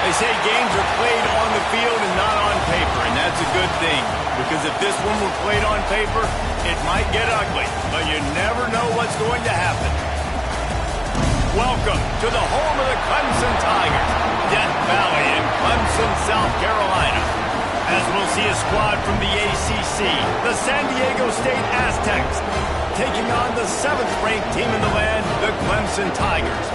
They say games are played on the field and not on paper, and that's a good thing. Because if this one were played on paper, it might get ugly. But you never know what's going to happen. Welcome to the home of the Clemson Tigers, Death Valley in Clemson, South Carolina. As we'll see a squad from the ACC, the San Diego State Aztecs, taking on the 7th-ranked team in the land, the Clemson Tigers.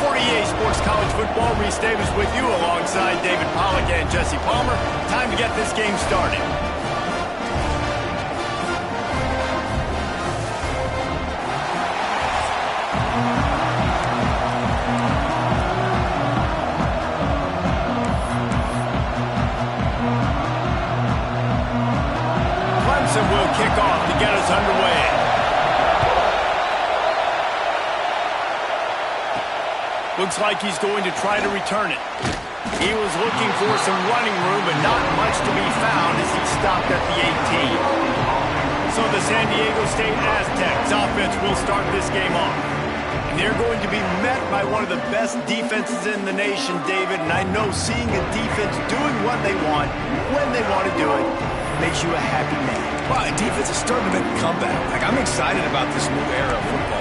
For EA Sports College Football, Reese Davis with you alongside David Pollack and Jesse Palmer. Time to get this game started. Clemson will kick off to get us underway. Looks like he's going to try to return it. He was looking for some running room, but not much to be found as he stopped at the 18. So the San Diego State Aztecs offense will start this game off. And they're going to be met by one of the best defenses in the nation, David. And I know seeing a defense doing what they want, when they want to do it, makes you a happy man. Well, the defense is starting to make a comeback. I'm excited about this new era of football.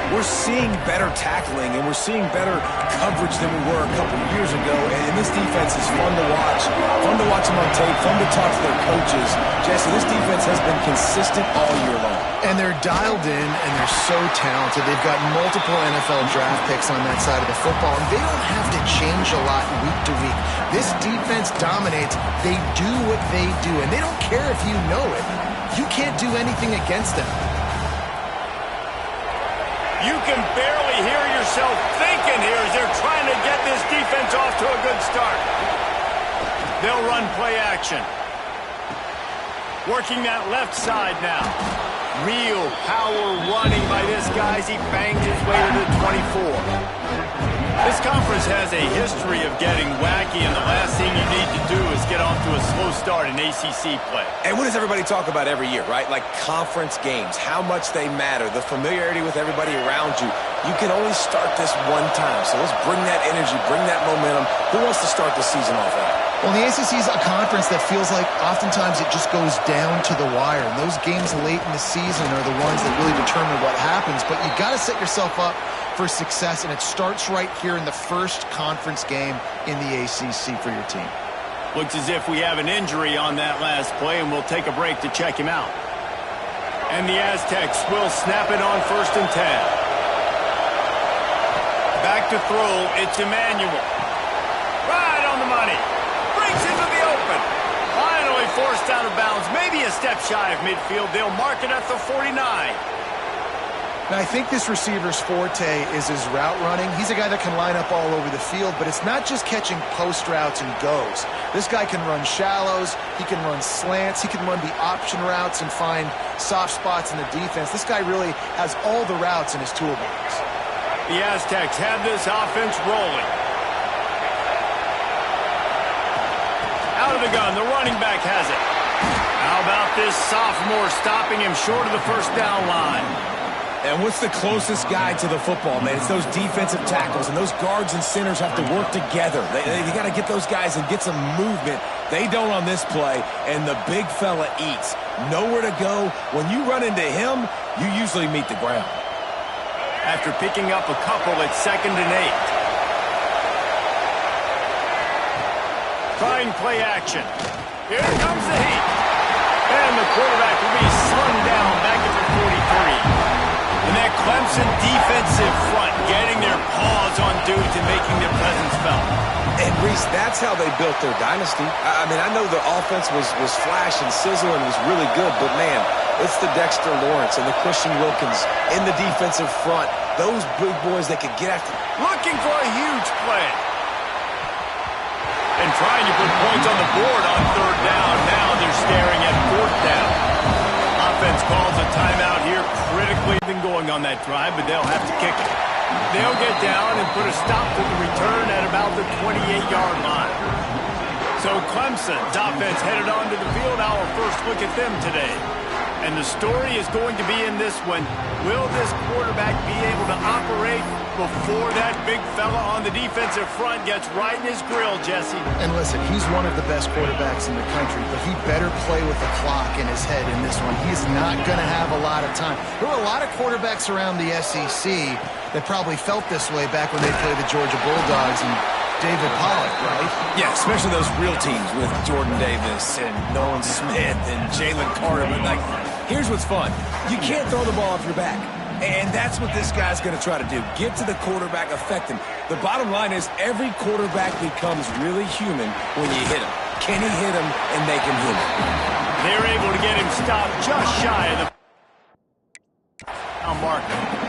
We're seeing better tackling, and we're seeing better coverage than we were a couple of years ago, and this defense is fun to watch. Fun to watch them on tape, fun to talk to their coaches. Jesse, this defense has been consistent all year long. And they're dialed in, and they're so talented. They've got multiple NFL draft picks on that side of the football, and they don't have to change a lot week to week. This defense dominates. They do what they do, and they don't care if you know it. You can't do anything against them. You can barely hear yourself thinking here as they're trying to get this defense off to a good start. They'll run play action. Working that left side now. Real power running by this guy as he bangs his way to the 24. This conference has a history of getting wacky, and the last thing you need to do is get off to a slow start in ACC play. And what does everybody talk about every year, right? Like conference games, how much they matter, the familiarity with everybody around you. You can only start this one time, so let's bring that energy, bring that momentum. Who wants to start the season off right? Well, the ACC is a conference that feels like oftentimes it just goes down to the wire. And those games late in the season are the ones that really determine what happens. But you got to set yourself up for success, and it starts right here in the first conference game in the ACC for your team. Looks as if we have an injury on that last play, and we'll take a break to check him out. And the Aztecs will snap it on 1st and 10. Back to throw, it's Emmanuel. Right on the money. Breaks into the open. Finally forced out of bounds, maybe a step shy of midfield. They'll mark it at the 49. Now, I think this receiver's forte is his route running. He's a guy that can line up all over the field, but it's not just catching post routes and goes. This guy can run shallows, he can run slants, he can run the option routes and find soft spots in the defense. This guy really has all the routes in his toolbox. The Aztecs have this offense rolling. Out of the gun, the running back has it. How about this sophomore stopping him short of the first down line? And what's the closest guy to the football, man? It's those defensive tackles, and those guards and centers have to work together. They got to get those guys and get some movement. They don't on this play, and the big fella eats. Nowhere to go. When you run into him, you usually meet the ground. After picking up a couple, it's 2nd and 8. Trying play action. Here comes the heat. And the quarterback will be slung down back at the 43. And that Clemson defensive front getting their paws on dudes and making their presence felt. And, Reese, that's how they built their dynasty. I mean, I know the offense was flash and sizzle and was really good, but, man, it's the Dexter Lawrence and the Christian Wilkins in the defensive front. Those big boys that could get after. Looking for a huge play. And trying to put points on the board on 3rd down. Now they're staring at 4th down. Offense calls a timeout here. Critically been going on that drive, but they'll have to kick it. They'll get down and put a stop to the return at about the 28-yard line. So Clemson's offense headed onto the field. Our first look at them today. And the story is going to be in this one. Will this quarterback be able to operate before that big fella on the defensive front gets right in his grill, Jesse? And listen, he's one of the best quarterbacks in the country, but he better play with the clock in his head in this one. He's not going to have a lot of time. There were a lot of quarterbacks around the SEC that probably felt this way back when they played the Georgia Bulldogs and David Pollock, right? Yeah, especially those real teams with Jordan Davis and Nolan Smith and Jalen Carter. But, like, here's what's fun. You can't throw the ball off your back. And that's what this guy's going to try to do. Get to the quarterback, affect him. The bottom line is every quarterback becomes really human when you hit him. Can he hit him and make him human? They're able to get him stopped just shy of the marker.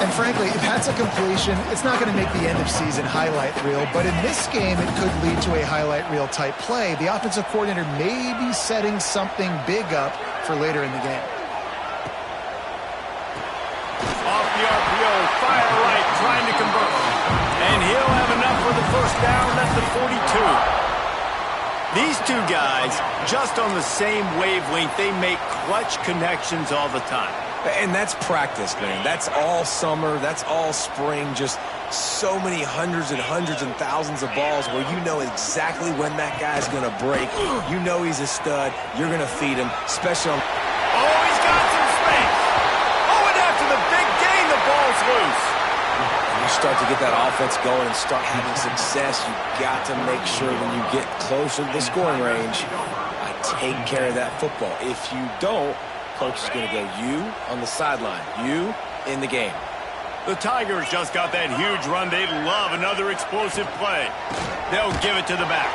And frankly, if that's a completion, it's not going to make the end-of-season highlight reel. But in this game, it could lead to a highlight reel type play. The offensive coordinator may be setting something big up for later in the game. Off the RPO, fire right, trying to convert. And he'll have enough for the first down at the 42. These two guys, just on the same wavelength, they make clutch connections all the time. And that's practice, man. That's all summer. That's all spring. Just so many hundreds and thousands of balls where you know exactly when that guy's going to break. You know he's a stud. You're going to feed him, especially on... Oh, he's got some space. Oh, and after the big gain, the ball's loose. When you start to get that offense going and start having success, you got to make sure when you get closer to the scoring range, I take care of that football. If you don't, coach is going to go, you on the sideline, you in the game. The Tigers just got that huge run. They'd love another explosive play. They'll give it to the back.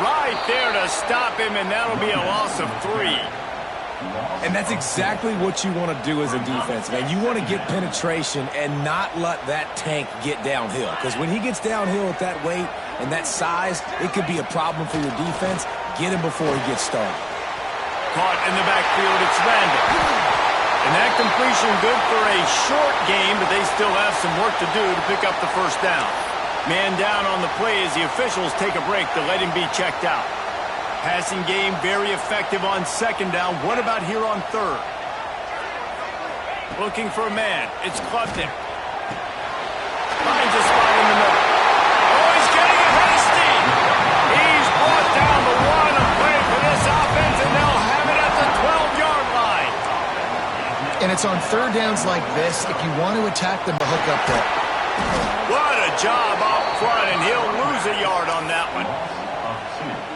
Right there to stop him, and that'll be a loss of 3. And that's exactly what you want to do as a defense, man. You want to get penetration and not let that tank get downhill. Because when he gets downhill at that weight and that size, it could be a problem for your defense. Get him before he gets started. Caught in the backfield, it's Randall. And that completion good for a short game, but they still have some work to do to pick up the first down. Man down on the play as the officials take a break to let him be checked out. Passing game very effective on second down. What about here on third? Looking for a man. It's Klubnik. Finds a spot in the middle. Oh, he's getting it hasty. He's brought down the one of play for this offense, and they'll have it at the 12-yard line. And it's on third downs like this, if you want to attack them, to hook up there. What a job up front, and he'll lose a yard on that one.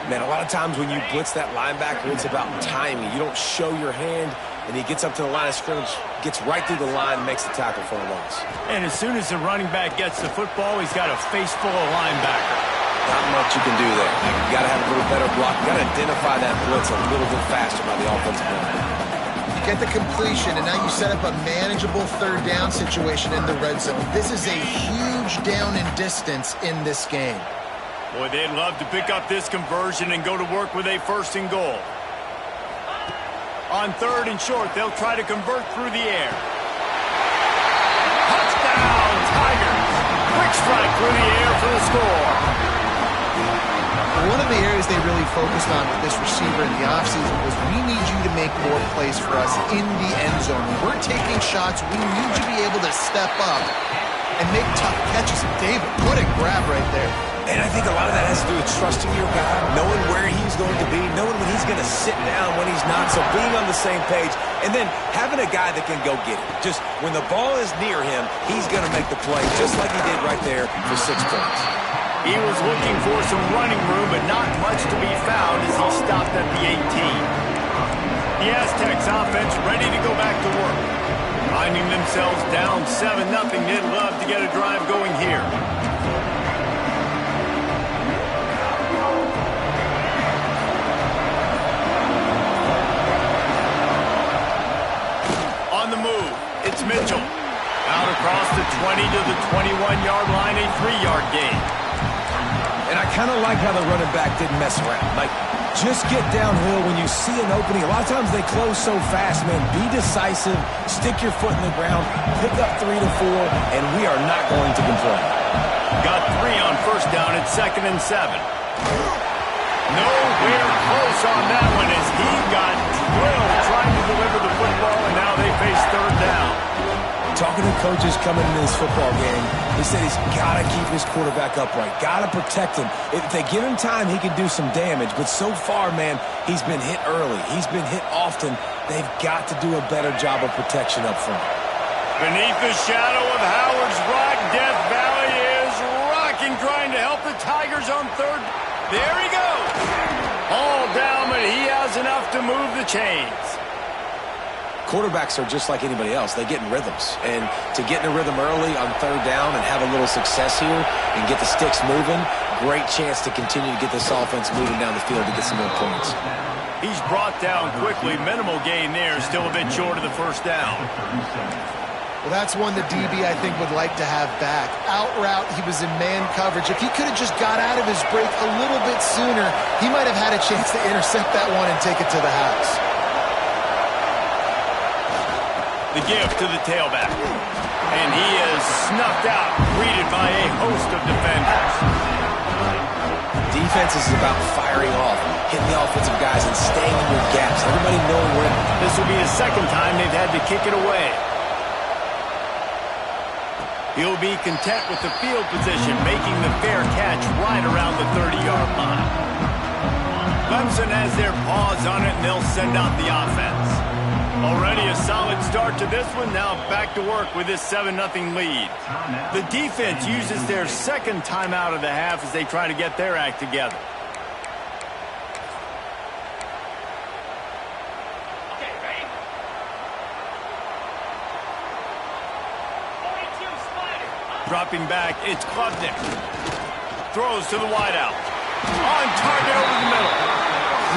Man, a lot of times when you blitz that linebacker, it's about timing. You don't show your hand, and he gets up to the line of scrimmage, gets right through the line, and makes the tackle for a loss. And as soon as the running back gets the football, he's got a face full of linebacker. Not much you can do there. You got to have a little better block. You got to identify that blitz a little bit faster by the offensive line. You get the completion, and now you set up a manageable third down situation in the red zone. This is a huge down in distance in this game. Boy, they'd love to pick up this conversion and go to work with a first and goal. On third and short, they'll try to convert through the air. Touchdown, Tigers! Quick strike through the air for the score. One of the areas they really focused on with this receiver in the offseason was, we need you to make more plays for us in the end zone. When we're taking shots, we need you to be able to step up and make tough catches. David, what a grab right there. And I think a lot of that has to do with trusting your guy, knowing where he's going to be, knowing when he's going to sit down, when he's not, so being on the same page, and then having a guy that can go get it. Just when the ball is near him, he's going to make the play, just like he did right there for 6 points. He was looking for some running room, but not much to be found as he stopped at the 18. The Aztecs offense ready to go back to work. Finding themselves down 7-0, they'd love to get a drive going here. On the move, it's Mitchell. Out across the 20 to the 21-yard line, a 3-yard gain. And I kind of like how the running back didn't mess around. Like, just get downhill when you see an opening. A lot of times they close so fast, man. Be decisive, stick your foot in the ground, pick up 3 to 4, and we are not going to complain. Got 3 on first down at 2nd and 7. Nowhere close on that one as he got drilled trying to deliver the football, and now they face third down. Talking to coaches coming into this football game, he said he's got to keep his quarterback upright, got to protect him. If they give him time, he can do some damage. But so far, man, he's been hit early. He's been hit often. They've got to do a better job of protection up front. Beneath the shadow of Howard's Rock, Death Valley is rocking, trying to help the Tigers on third. There he goes. All down, but he has enough to move the chains. Quarterbacks are just like anybody else. They get in rhythms. And to get in a rhythm early on third down and have a little success here and get the sticks moving, great chance to continue to get this offense moving down the field to get some more points. He's brought down quickly. Minimal gain there. Still a bit short of the first down. Well, that's one the DB, I think, would like to have back. Out route, he was in man coverage. If he could have just got out of his break a little bit sooner, he might have had a chance to intercept that one and take it to the house. The give to the tailback. And he is snuffed out, greeted by a host of defenders. Defense is about firing off, hitting the offensive guys, and staying in your gaps. Everybody knowing where. This will be the second time they've had to kick it away. He'll be content with the field position, making the fair catch right around the 30-yard line. Clemson has their paws on it, and they'll send out the offense. Already a solid start to this one. Now back to work with this 7-0 lead. The defense uses their second timeout of the half as they try to get their act together. Dropping back, it's Klubnik. Throws to the wideout. On target over the middle.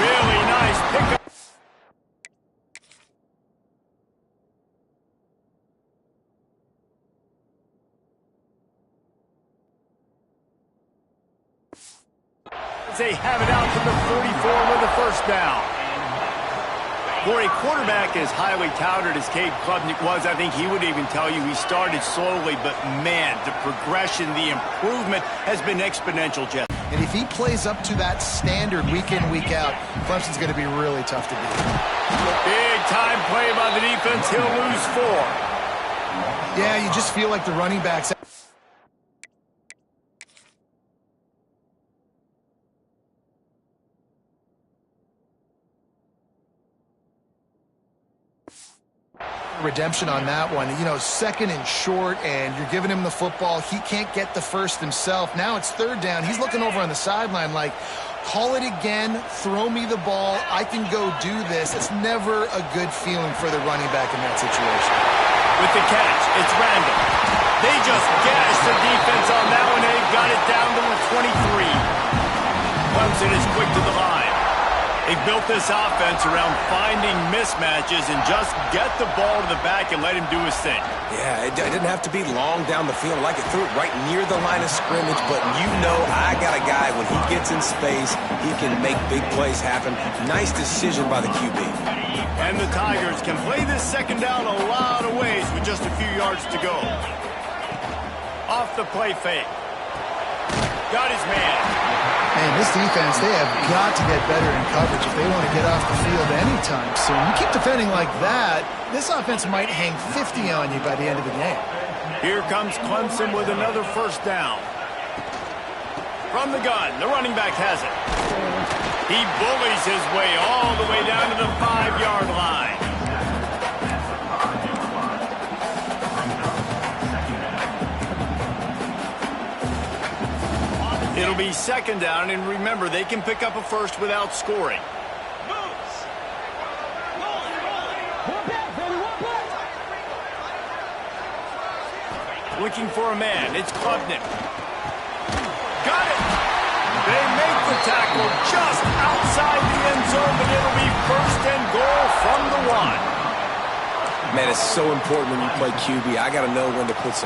Really nice pickup. They have it out to the 34 with the first down. For a quarterback as highly touted as Cade Klubnik was, I think he would even tell you he started slowly, but man, the progression, the improvement has been exponential, Jeff. And if he plays up to that standard week in, week out, Clemson's going to be really tough to beat. Big time play by the defense. He'll lose 4. Yeah, you just feel like the running backs. Redemption on that one. You know, second and short, and you're giving him the football. He can't get the first himself. Now it's third down. He's looking over on the sideline like, call it again, throw me the ball, I can go do this. It's never a good feeling for the running back in that situation. With the catch, it's Randall. They just gashed the defense on that one. They got it down to the 23. Clemson is quick to the line. They built this offense around finding mismatches and just get the ball to the back and let him do his thing. Yeah, it didn't have to be long down the field. Like it threw it right near the line of scrimmage, but you know I got a guy, when he gets in space, he can make big plays happen. Nice decision by the QB. And the Tigers can play this second down a lot of ways with just a few yards to go. Off the play fake. Got his man. Man, this defense, they have got to get better in coverage if they want to get off the field anytime soon. You keep defending like that, this offense might hang 50 on you by the end of the game. Here comes Clemson with another first down. From the gun, the running back has it. He bullies his way all the way down to the 5-yard line. It'll be second down, and remember, they can pick up a first without scoring. Looking for a man. It's Klubnik. Got it! They make the tackle just outside the end zone, but it'll be first and goal from the 1. Man, it's so important when you play QB. I got to know when to put some